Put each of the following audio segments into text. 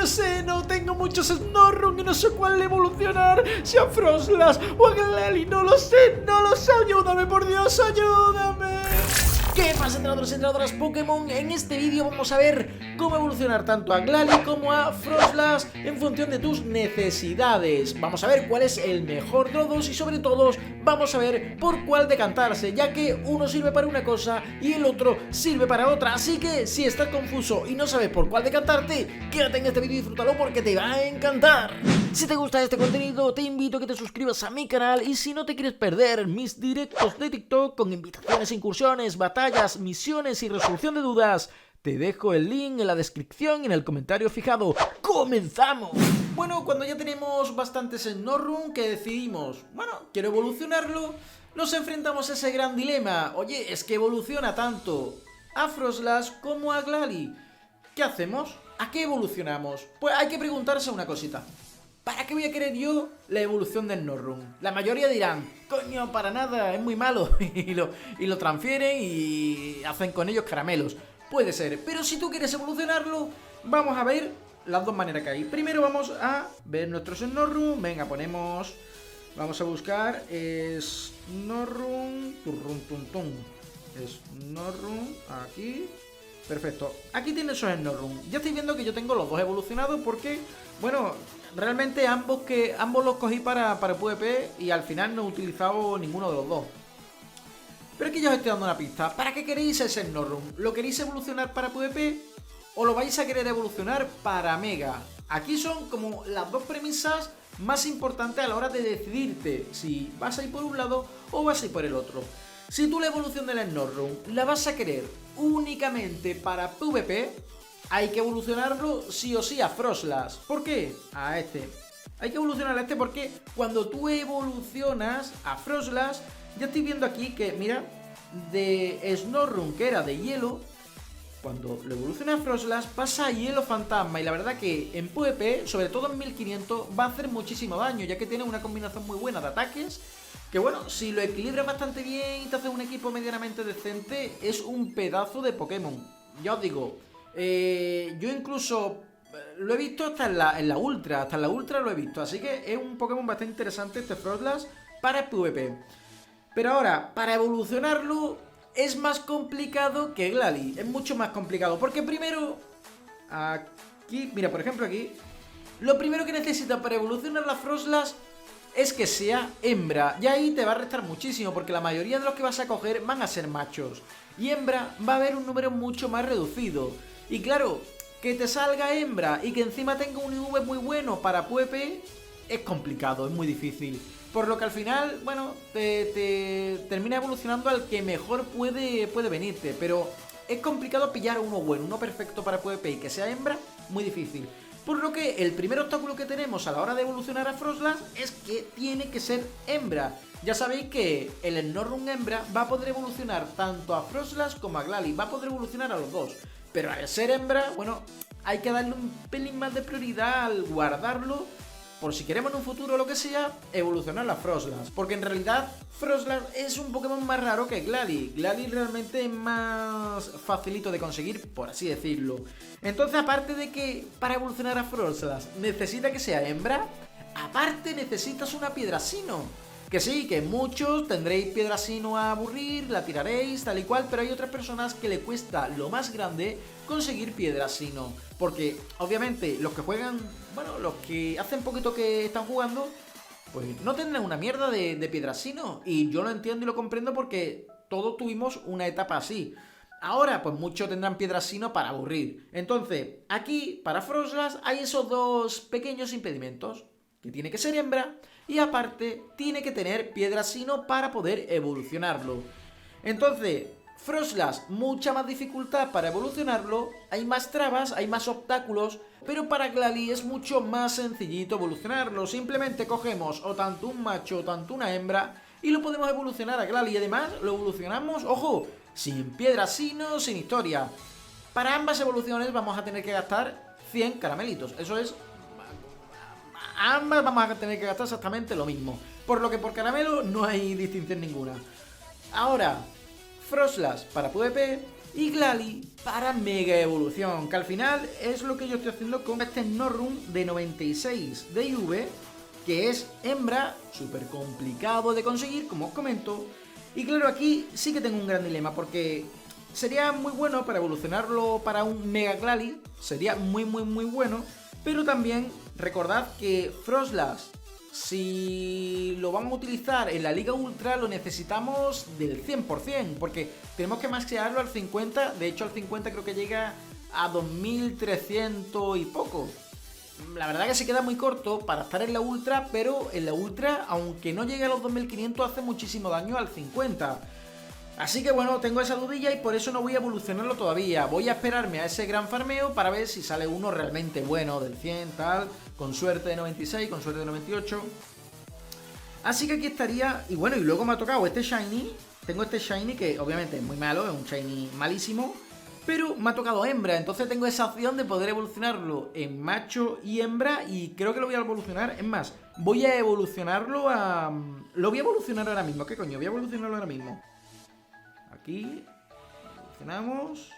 yo sé, no tengo muchos Snorrun y no sé cuál evolucionar. Si a Frostlass o a Glalie, no lo sé, no lo sé. Ayúdame, por Dios, ayúdame. ¿Qué pasa, entrenadores y entrenadoras Pokémon? En este vídeo vamos a ver cómo evolucionar tanto a Glalie como a Frostlass en función de tus necesidades. Vamos a ver cuál es el mejor de los dos y sobre todo vamos a ver por cuál decantarse, ya que uno sirve para una cosa y el otro sirve para otra. Así que si estás confuso y no sabes por cuál decantarte, quédate en este vídeo y disfrútalo porque te va a encantar. Si te gusta este contenido, te invito a que te suscribas a mi canal y si no te quieres perder mis directos de TikTok con invitaciones, incursiones, batallas, misiones y resolución de dudas, te dejo el link en la descripción y en el comentario fijado. ¡Comenzamos! Bueno, cuando ya tenemos bastantes Snorrun que decidimos, bueno, quiero evolucionarlo, nos enfrentamos a ese gran dilema. Oye, es que evoluciona tanto a Frostlass como a Glalie. ¿Qué hacemos? ¿A qué evolucionamos? Pues hay que preguntarse una cosita. ¿Para qué voy a querer yo la evolución del Snorrun? La mayoría dirán, coño, para nada, es muy malo, y lo transfieren y hacen con ellos caramelos. Puede ser, pero si tú quieres evolucionarlo, vamos a ver las dos maneras que hay. Primero vamos a ver nuestros Snorrun. Venga, vamos a buscar Snorrun, Snorrun, aquí. Perfecto, aquí tienes esos Snorrun. Ya estoy viendo que yo tengo los dos evolucionados porque, bueno, realmente ambos los cogí para PvP y al final no he utilizado ninguno de los dos. Pero aquí yo os estoy dando una pista. ¿Para qué queréis ese Snorrun? ¿Lo queréis evolucionar para PvP o lo vais a querer evolucionar para Mega? Aquí son como las dos premisas más importantes a la hora de decidirte si vas a ir por un lado o vas a ir por el otro. Si tú la evolución del Snorrun la vas a querer únicamente para PvP, hay que evolucionarlo sí o sí a Frostlass. ¿Por qué? A este. Hay que evolucionar a este porque cuando tú evolucionas a Frostlass, ya estoy viendo aquí que, mira, de Snorrun que era de hielo, cuando lo evoluciona a Frostlass pasa a hielo fantasma y la verdad que en PvP, sobre todo en 1500, va a hacer muchísimo daño, ya que tiene una combinación muy buena de ataques. Que bueno, si lo equilibras bastante bien y te haces un equipo medianamente decente, es un pedazo de Pokémon. Ya os digo, yo incluso lo he visto hasta en la Ultra, lo he visto. Así que es un Pokémon bastante interesante este Frostlass para el PvP. Pero ahora, para evolucionarlo es más complicado que Glalie, es mucho más complicado. Porque primero, aquí, mira, por ejemplo aquí, lo primero que necesitas para evolucionar la Frostlass es que sea hembra, y ahí te va a restar muchísimo, porque la mayoría de los que vas a coger van a ser machos, y hembra va a haber un número mucho más reducido. Y claro, que te salga hembra y que encima tenga un IV muy bueno para PvP, es complicado, es muy difícil. Por lo que al final, bueno, te termina evolucionando al que mejor puede venirte, pero es complicado pillar uno bueno, uno perfecto para PvP y que sea hembra, muy difícil. Por lo que el primer obstáculo que tenemos a la hora de evolucionar a Frostlass es que tiene que ser hembra. Ya sabéis que el Snorrun hembra va a poder evolucionar tanto a Frostlass como a Glalie, va a poder evolucionar a los dos. Pero al ser hembra, bueno, hay que darle un pelín más de prioridad al guardarlo, por si queremos en un futuro o lo que sea, evolucionar a Frostlass. Porque en realidad Frostlass es un Pokémon más raro que Glalie. Glalie realmente es más facilito de conseguir, por así decirlo. Entonces, aparte de que para evolucionar a Frostlass necesita que sea hembra, aparte necesitas una Piedrasino. Que sí, que muchos tendréis Piedrasino a aburrir, la tiraréis, tal y cual, pero hay otras personas que le cuesta lo más grande conseguir Piedrasino. Porque, obviamente, los que juegan, bueno, los que hacen poquito que están jugando, pues no tendrán una mierda de Piedrasino. Y yo lo entiendo y lo comprendo porque todos tuvimos una etapa así. Ahora, pues muchos tendrán Piedrasino para aburrir. Entonces, aquí, para Frostlass, hay esos dos pequeños impedimentos. Que tiene que ser hembra y aparte tiene que tener Piedrasino para poder evolucionarlo. Entonces, Frostlass, mucha más dificultad para evolucionarlo, hay más trabas, hay más obstáculos, pero para Glalie es mucho más sencillito evolucionarlo. Simplemente cogemos o tanto un macho o tanto una hembra y lo podemos evolucionar a Glalie. Y además lo evolucionamos, ojo, sin Piedrasino, sin historia. Para ambas evoluciones vamos a tener que gastar 100 caramelitos, eso es... Ambas vamos a tener que gastar exactamente lo mismo. Por lo que por caramelo no hay distinción ninguna. Ahora, Frostlass para PvP y Glalie para Mega Evolución, que al final es lo que yo estoy haciendo con este Snorrum de 96 de IV, que es hembra, súper complicado de conseguir, como os comento. Y claro, aquí sí que tengo un gran dilema, porque sería muy bueno para evolucionarlo para un Mega Glalie, sería muy bueno, pero también recordad que Froslass, si lo vamos a utilizar en la Liga Ultra, lo necesitamos del 100%, porque tenemos que maxearlo al 50, de hecho al 50 creo que llega a 2300 y poco. La verdad que se queda muy corto para estar en la Ultra, pero en la Ultra, aunque no llegue a los 2500, hace muchísimo daño al 50. Así que bueno, tengo esa dudilla y por eso no voy a evolucionarlo todavía. Voy a esperarme a ese gran farmeo para ver si sale uno realmente bueno del 100, tal, con suerte de 96, con suerte de 98. Así que aquí estaría, y bueno, y luego me ha tocado este Shiny. Tengo este Shiny que obviamente es muy malo, es un Shiny malísimo, pero me ha tocado hembra, entonces tengo esa opción de poder evolucionarlo en macho y hembra, y creo que lo voy a evolucionar. Es más, voy a evolucionarlo a... Lo voy a evolucionar ahora mismo, ¿qué coño? Voy a evolucionarlo ahora mismo. Aquí, evolucionamos,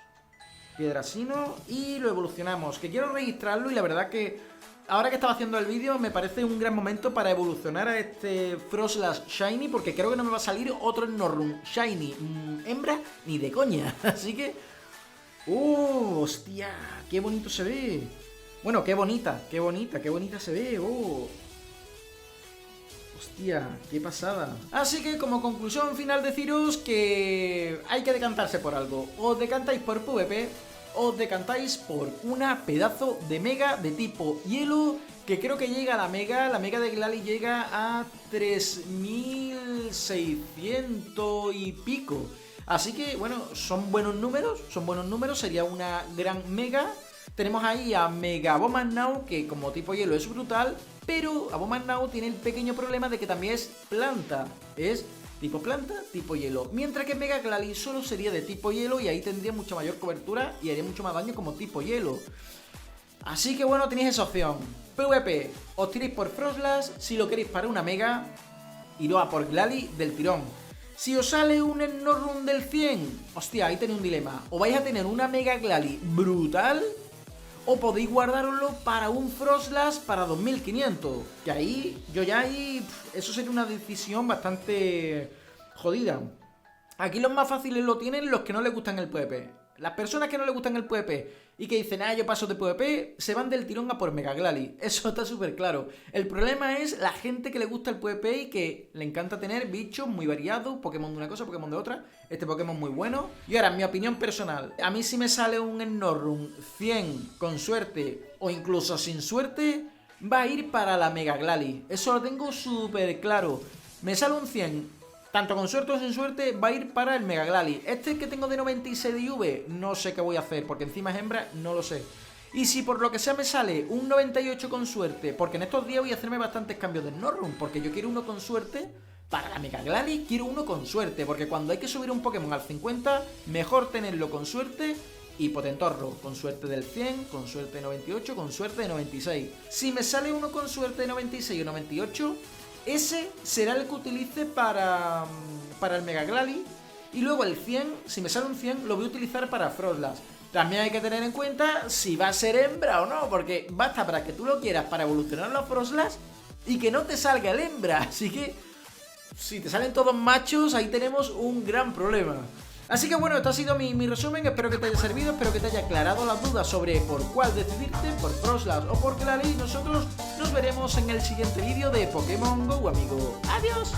Piedrasino, y lo evolucionamos, que quiero registrarlo, y la verdad que ahora que estaba haciendo el vídeo me parece un gran momento para evolucionar a este Froslass Shiny, porque creo que no me va a salir otro Snorrum Shiny hembra ni de coña, así que... ¡Oh! ¡Hostia! ¡Qué bonito se ve! Bueno, qué bonita se ve, ¡oh! ¡Hostia! ¡Qué pasada! Así que como conclusión final deciros que hay que decantarse por algo. Os decantáis por PvP, os decantáis por una pedazo de mega de tipo hielo, que creo que llega a la mega de Glalie llega a 3600 y pico. Así que, bueno, son buenos números, sería una gran mega. Tenemos ahí a Mega Abomasnow, que como tipo hielo es brutal, pero Abomasnow tiene el pequeño problema de que también es planta, es tipo planta, tipo hielo. Mientras que Mega Glalie solo sería de tipo hielo y ahí tendría mucha mayor cobertura y haría mucho más daño como tipo hielo. Así que bueno, tenéis esa opción. PvP, os tiréis por Froslass, si lo queréis para una mega, iros a por Glalie del tirón. Si os sale un Snorrum del 100, hostia, ahí tenéis un dilema. O vais a tener una Mega Glalie brutal, o podéis guardarlo para un Froslass para 2500. Que ahí, eso sería una decisión bastante jodida. Aquí los más fáciles lo tienen los que no les gustan el PvP. Las personas que no les gustan el PvP y que dicen, yo paso de PvP, se van del tirón a por Mega Glalie. Eso está súper claro. El problema es la gente que le gusta el PvP y que le encanta tener bichos muy variados, Pokémon de una cosa, Pokémon de otra. Este Pokémon muy bueno. Y ahora, mi opinión personal. A mí si me sale un Snorrum 100 con suerte o incluso sin suerte, va a ir para la Mega Glalie. Eso lo tengo súper claro. Me sale un 100... tanto con suerte o sin suerte, va a ir para el Mega Glalie. Este que tengo de 96 de IV, no sé qué voy a hacer, porque encima es hembra, no lo sé. Y si por lo que sea me sale un 98 con suerte, porque en estos días voy a hacerme bastantes cambios de Snorrum, porque yo quiero uno con suerte, para la Mega Glalie quiero uno con suerte, porque cuando hay que subir un Pokémon al 50, mejor tenerlo con suerte y potentorro, con suerte del 100, con suerte de 98, con suerte de 96. Si me sale uno con suerte de 96 o 98... ese será el que utilice para el Mega Glalie. Y luego el 100, si me sale un 100, lo voy a utilizar para Froslass. También hay que tener en cuenta si va a ser hembra o no, porque basta para que tú lo quieras para evolucionar a Froslass y que no te salga el hembra. Así que si te salen todos machos, ahí tenemos un gran problema. Así que bueno, esto ha sido mi resumen, espero que te haya servido, espero que te haya aclarado las dudas sobre por cuál decidirte, por Froslass o por Glalie. Nosotros nos veremos en el siguiente vídeo de Pokémon GO, amigo. ¡Adiós!